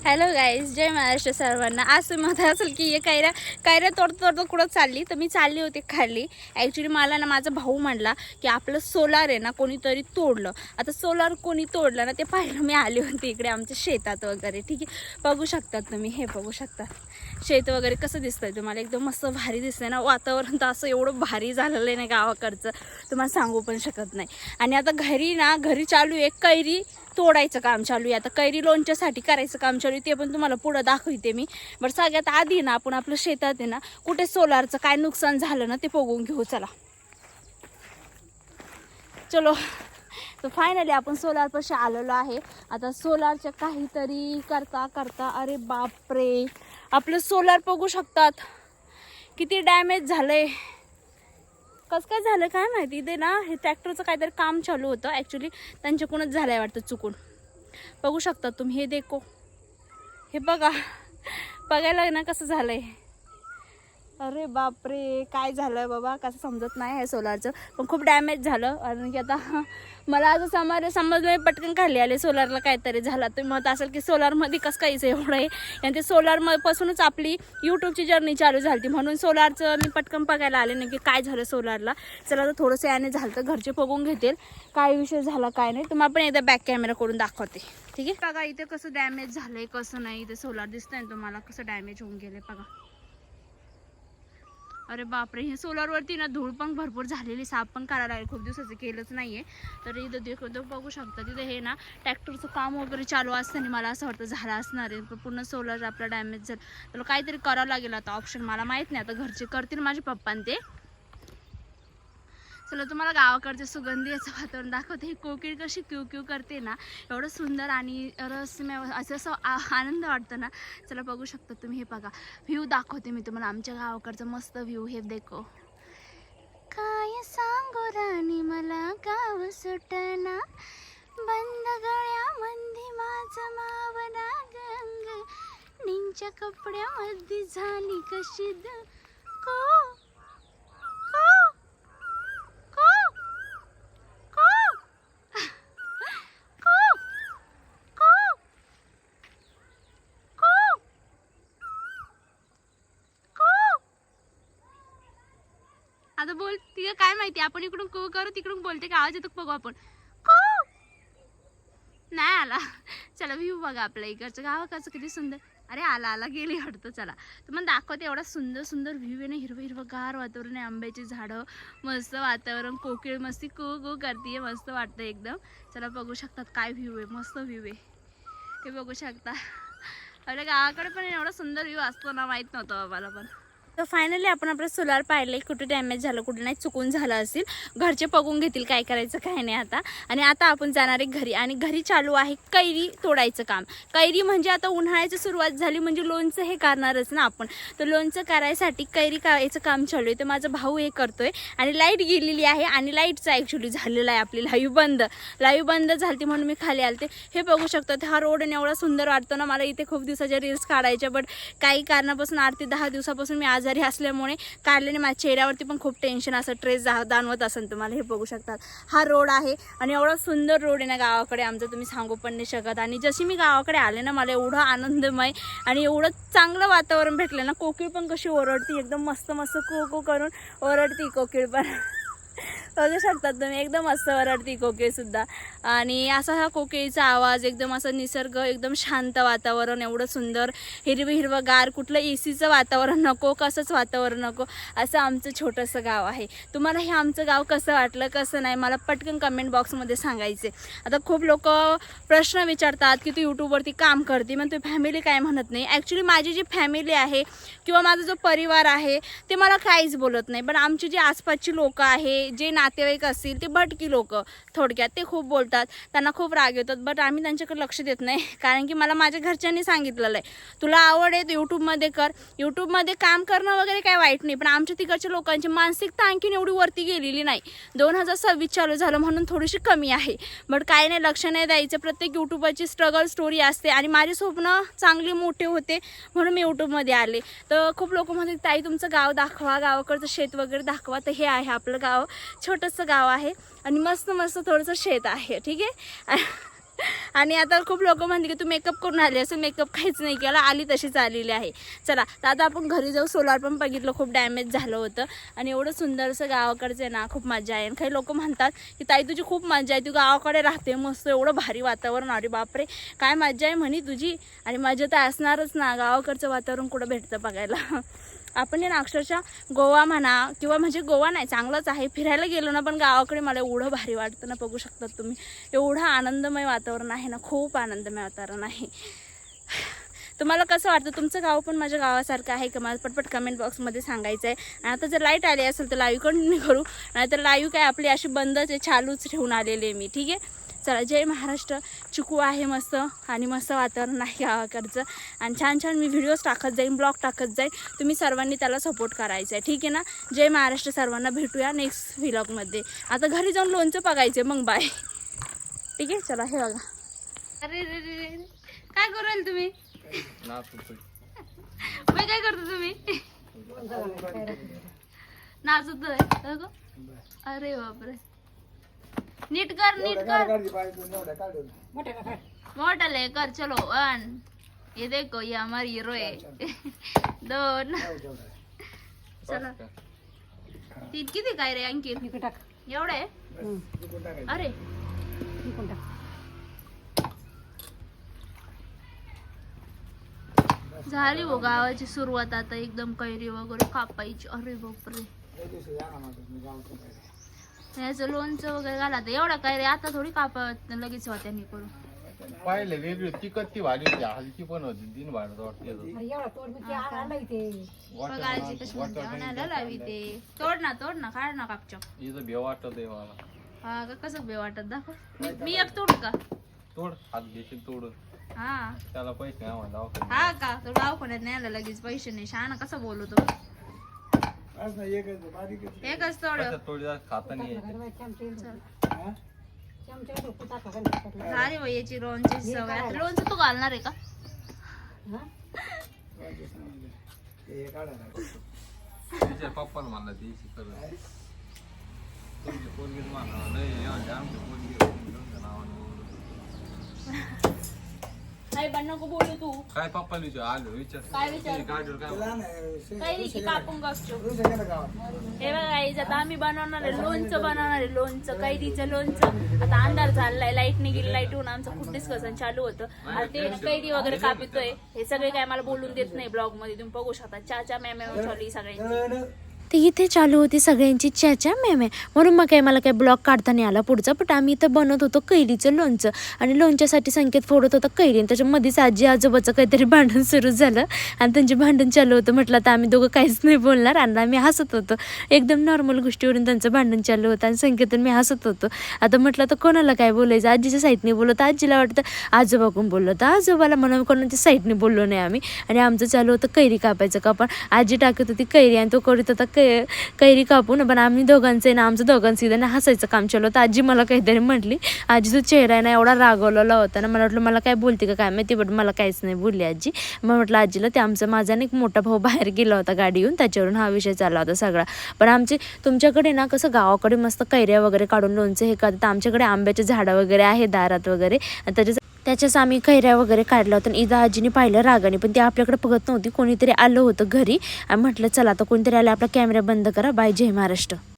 Hello guys, जय महाराष्ट्र सर्वांना. आज तुम्ही म्हणत असेल की हे कैऱ्या तोडतो कुठं चालली, तर मी चालली होती खाली. ॲक्च्युली मला ना माझा भाऊ म्हणला की आपलं सोलार आहे ना कोणीतरी तोडलं. आता सोलार कोणी तोडलं ना ते पाहिलं मी आले होते इकडे आमच्या शेतात वगैरे. ठीक आहे, बघू शकतात तुम्ही, हे बघू शकता शेत वगैरे कसं दिसतंय तुम्हाला. एकदम मस्त भारी दिसतंय ना. वातावरण तर असं एवढं भारी झालेलं आहे ना गावाकडचं, तुम्हाला सांगू पण शकत नाही. आणि आता घरी चालू आहे कैरी तोडायचं काम चालू आहे. आता कैरी लोणच्यासाठी करायचं काम चालू आहे, ते पण तुम्हाला पुढं दाखवते मी. बरं सगळ्यात आधी ना आपण आपलं शेतात आहे ना कुठे सोलारचं काय नुकसान झालं ना ते बघून घेऊ. चलो तर फायनली आपण सोलारपाशी आलेलो आहे. आता सोलारच्या काहीतरी करता अरे बापरे, आपलं सोलार बघू शकतात किती डॅमेज झालंय. कसं काय झालं काय माहिती. इथे ना हे ट्रॅक्टरचं काहीतरी काम चालू होतं, ॲक्च्युली त्यांच्याकडूनच झालंय वाटतं चुकून. बघू शकता तुम्ही, हे देखो, हे बघायला ना कसं झालंय. अरे बापरे, काय झालं बाबा कसं समजत नाही आहे सोलारचं, पण खूप डॅमेज झालं. कारण की आता मला असं समजलं पटकन खाली आले सोलारला काहीतरी झालं. तुम्ही म्हणत असेल की सोलारमध्ये कसं काहीच एवढं आहे. आणि ते सोलारपासूनच आपली यूट्यूबची जर्नी चालू झाली, म्हणून सोलारचं मी पटकन बघायला आले नाही की काय झालं सोलारला. चला तर थोडंसं याने झालं तर घरचे बघून घेतील काय विषय झाला काय नाही. तुम्हाला पण एकदा बॅक कॅमेरा करून दाखवते. ठीक आहे, बघा इथे कसं डॅमेज झालंय कसं नाही. इथे सोलार दिसतंय ना तुम्हाला कसं डॅमेज होऊन गेले बघा. अरे बापरे, हे सोलारवरती ना धूळ पण भरपूर झालेली, साफ पण करायला लागले, खूप दिवसाचं केलंच नाहीये. तर इथं बघू शकता तिथे हे ना ट्रॅक्टरचं काम वगैरे चालू असताना मला असं वाटतं झालं असणार आहे. पण पूर्ण सोलार आपला डॅमेज झालं, त्याला काहीतरी करावं लागेल आता. ऑप्शन मला माहीत नाही, आता घरचे करतील माझे पप्पा ते. चला तुम्हाला गावाकडचे सुगंधी असं वातावरण दाखवते. ही कोकिळ कशी क्यू क्यू करते ना, एवढं सुंदर आणि रसमय असं आनंद वाटतं ना. चला बघू शकता तुम्ही, हे बघा व्ह्यू दाखवते मी तुम्हाला आमच्या गावाकडचं मस्त व्ह्यू. हे देखो, काय सांगू राणी मला गाव सुटना, बंद गळ्यामध्ये माझं मावना गंग, निंच्या कपड्यामध्ये झाली कशी को आता बोल तिला काय माहिती. आपण इकडून को करू, तिकडून बोलते का आवाज येतो बघू आपण. को नाही आला. चला व्ह्यू बघा आपल्या इकडचं गावाकडचं किती सुंदर. अरे आला गेली हटतो. चला तुम्हाला दाखवते, एवढा सुंदर व्ह्यू आहे ना. हिरवं गार वातावरण आहे, आंब्याची झाडं, मस्त वातावरण, कोकिळ मस्ती को करते, मस्त वाटतं एकदम. चला बघू शकतात काय व्ह्यू आहे, मस्त व्ह्यू आहे, हे बघू शकता. अरे गावाकडे पण एवढा सुंदर व्ह्यू असतो ना, माहीत नव्हतं आम्हाला पण. तर फायनली आपण आपलं सोलार पाहिले, कुठे डॅमेज झालं कुठे नाही, चुकून झालं असेल. घरचे बघून घेतील काय करायचं काय नाही आता. आणि आता आपण जाणार आहे घरी, आणि घरी चालू आहे कैरी तोडायचं काम. कैरी म्हणजे आता उन्हाळ्याची सुरुवात झाली म्हणजे लोणचं हे करणारच ना आपण. तर लोणचं करायसाठी कैरी करायचं काम चालू आहे. तर माझा भाऊ हे करतोय, आणि लाईट गेलेली आहे, आणि लाईटचं ॲक्च्युली झालेलं आहे आपली लाईव्ह बंद झाली म्हणून मी खाली आलते. हे बघू शकतो, हा रोड एवढा सुंदर वाटतो ना मला. इथे खूप दिवसाच्या रील्स काढायच्या, बट काही कारणापासून 8 ते 10 दिवसापासून मी आजारी असल्यामुळे काढल्याने माझ्या चेहऱ्यावरती पण खूप टेन्शन असं ट्रेस जाणवत असेल तुम्हाला. हे बघू शकतात, हा रोड आहे, आणि एवढा सुंदर रोड आहे ना गावाकडे आमचं, तुम्ही सांगू पण नाही शकत. आणि जशी मी गावाकडे आले ना, मला एवढं आनंदमय आणि एवढं चांगलं वातावरण भेटलं ना. कोकिळ पण कशी ओरडती, एकदम मस्त को करून ओरडती कोकिळ पण. बघू शकतात तुम्ही, एकदम मस्त ओरडती कोकिळ सुद्धा. आणि असा हा कोकिळीचा आवाज, एकदम असं निसर्ग, एकदम शांत वातावरण, एवढं सुंदर हिरवं गार, कुठलं एसीचं वातावरण नको, कसंच वातावरण नको, असं आमचं छोटंसं गाव आहे. तुम्हाला हे आमचं गाव कसं वाटलं कसं नाही मला पटकन कमेंट बॉक्समध्ये सांगायचे. आता खूप लोक प्रश्न विचारतात की तू यूट्यूबवरती काम करते, मग तू फॅमिली काय म्हणत नाही. ॲक्च्युली माझी जी फॅमिली आहे किंवा माझा जो परिवार आहे ते मला काहीच बोलत नाही, पण आमची जी आसपासची लोक आहे, जे नातेवाईक असतील, ते भटकी लोक थोडक्यात, ते खूप बोलतात, त्यांना खूप राग येतात. बट आम्ही त्यांच्याकडे लक्ष देत नाही, कारण की मला माझ्या घरच्यांनी सांगितलेलं आहे तुला आवड आहे तर यूट्यूबमध्ये कर. यूट्यूबमध्ये काम करणं वगैरे काय वाईट नाही, पण आमच्या तिकडच्या लोकांची मानसिकता आणखीन एवढी वरती गेलेली नाही. 2026 चालू झालं म्हणून थोडीशी कमी आहे, बट काही नाही, लक्ष नाही द्यायचं. प्रत्येक यूट्यूबरची स्ट्रगल स्टोरी असते, आणि माझे स्वप्न चांगले मोठे होते म्हणून मी यूट्यूबमध्ये आले. तर खूप लोक म्हणतात ताई तुमचं गाव दाखवा, गावाकडचं शेत वगैरे दाखवा. तर हे आहे आपलं गाव, छोटंसं गाव आहे, आणि मस्त थोडंसं शेत आहे. ठीक आहे. आणि आता खूप लोक म्हणते की तू मेकअप करून आली असं. मेकअप काहीच नाही केला, आली तशीच आलेली आहे. चला तर आता आपण घरी जाऊ. सोलार पण बघितलं, खूप डॅमेज झालं होतं. आणि एवढं सुंदरसं गावाकडचं आहे ना, खूप मजा आहे. आणि काही लोक म्हणतात की ताई तुझी खूप मजा आहे, तू गावाकडे राहते मस्त, एवढं भारी वातावरण. अरे बापरे काय मजा आहे म्हणे तुझी. आणि मजा तर असणारच ना, गावाकडचं वातावरण कुठं भेटतं बघायला. आपण ना अक्षरशः गोवा म्हणा किंवा म्हणजे गोवा नाही चांगलंच आहे, फिरायला गेलो ना, पण गावाकडे मला एवढं भारी वाटतं ना. बघू शकतात तुम्ही, एवढं आनंदमय वातावरण आहे ना, खूप आनंदमय वातावरण आहे. तुम्हाला कसं वाटतं, तुमचं गाव पण माझ्या गावासारखं आहे का? मला पटपट कमेंट बॉक्समध्ये सांगायचं आहे. आणि आता जर लाईट आली असेल तर लाईव्ह कंटिन्यू करू, नाहीतर लाईव्ह काय आपली अशी बंदच आहे, चालूच ठेवून आलेली आहे मी. ठीक आहे, चला जय महाराष्ट्र. चिकू आहे मस्त आणि मस्त वातावरण आहे गावाकडचं. आणि छान छान मी व्हिडिओज टाकत जाईन, ब्लॉग टाकत जाईन. तुम्ही सर्वांनी त्याला सपोर्ट करायचा आहे. ठीक आहे ना. जय महाराष्ट्र. सर्वांना भेटूया नेक्स्ट व्लॉगमध्ये. आता घरी जाऊन लोणचं बघायचं मग बाय. ठीक आहे, चला हे बघा. अरे रे रे रे, काय करू राहिले तुम्ही? मग काय करतो तुम्ही? नाचतोय. अरे बापरे, नीट कर नीट कर, मोठा ले कर. चलो 1, ये देखो ये हमारी हीरो है. 2, चला 3. किती काय रे अंकित? एवढं आहे. अरे झाली हो गावाची सुरुवात. आता एकदम कैरी वगैरे कापायची. अरे बापरे, याचं लोणचं वगैरे घाला. एवढा काय रे, आता थोडी कापत लगेच होत्या निकडून. पाहिले वेगळी तिखट ती भाजी होती, हलकी पण होती. 3 भाज्या वाटते. बघा आजी कशी म्हणते, आणायला लावी ते. तोड ना काढ ना कापचक. इथं भेव वाटत आहे मला. हा का, कसं बे वाटत दाखव. मी एक तोड का? तोड, हात घेशील तोड. हा त्याला पैसे नाही म्हणा. हा का, तो दवाखान्यात न्यायला लगेच पैसे नाही. शहाणा कसं बोलतो. एकच तोड. तोडी खाता नाही. झाली बाई याची लोणची सवय. आता लोणचं तू घालणार आहे का? तिच्या पप्पाला म्हणला ती शिकल. तुमची पोरगीच म्हणा नाही, आमची पोरगी नाही पण नको बोलू तू. काय पप्पाला विचार आलो विचार. काय विचार? काही की कापून बघतो. हे बघा आई, आता आम्ही बनवणार आहे लोणचं, लोणचं, कैरीचं लोणचं. आता अंधार झालाय, लाईट नाही गेली. लाईट होऊन आमचं खूप डिस्कशन चालू होतं. आता ते कैरी वगैरे कापितोय. हे सगळे काय मला बोलून देत नाही ब्लॉग मध्ये, तुम्ही बघू शकता. चाचा मॅम चालू सगळ्यांची. तर इथे चालू होती सगळ्यांची चाचा मॅमे, म्हणून मग काय मला काय ब्लॉग काढता नाही आला पुढचा. पण आम्ही इथं बनवत होतो कैरीचं लोणचं. आणि लोणच्यासाठी संकेत फोडत होता कैरी. आणि त्याच्यामध्येच आजी आजोबाचं काहीतरी भांडण सुरू झालं. आणि त्यांचे भांडण चालू होतं. म्हटलं तर आम्ही दोघं काहीच नाही बोलणार. आणि आम्ही हसत होतो. एकदम नॉर्मल गोष्टीवरून त्यांचं भांडण चालू होतं. आणि संकेत मी हसत होतो. आता म्हटलं तर कोणाला काय बोलायचं, आजीच्या साईडने बोललो तर आजीला वाटतं आजोबाकडून बोललो तर आजोबाला म्हणून कोणाच्या साईडने बोललो नाही आम्ही. आणि आमचं चालू होतं कैरी कापायचं का. पण आजी टाकत होती कैरी आणि तो करत होता कैरी कापून. पण आम्ही दोघांचं ना, आमचं दोघांचं हसायचं काम चालू होतं. आजी मला काहीतरी म्हटली. आजीचा चेहरा ना एवढा रागवलेला होता ना, मला वाटलं मला काय बोलते का काय माहिती. बट मला काहीच नाही बोलली आजी. मग म्हटलं आजीला ते आमचं माझा एक मोठा भाऊ बाहेर गेला होता गाडी येऊन, त्याच्यावरून हा विषय चालला होता सगळा. पण आमचे तुमच्याकडे ना कसं गावाकडे मस्त कैऱ्या वगैरे काढून लोणचं हे करतात. आमच्याकडे आंब्याचे झाडं वगैरे आहे दारात वगैरे. त्याच्याच आम्ही कैऱ्या वगैरे काढल्या होत्या. इदा आजीने पाहिलं रागाने, पण ती आपल्याकडे बघत नव्हती. कोणीतरी आलं होतं घरी आणि म्हटलं चला आता कोणीतरी आलं, आपला कॅमेरा बंद करा. बाय, जय महाराष्ट्र.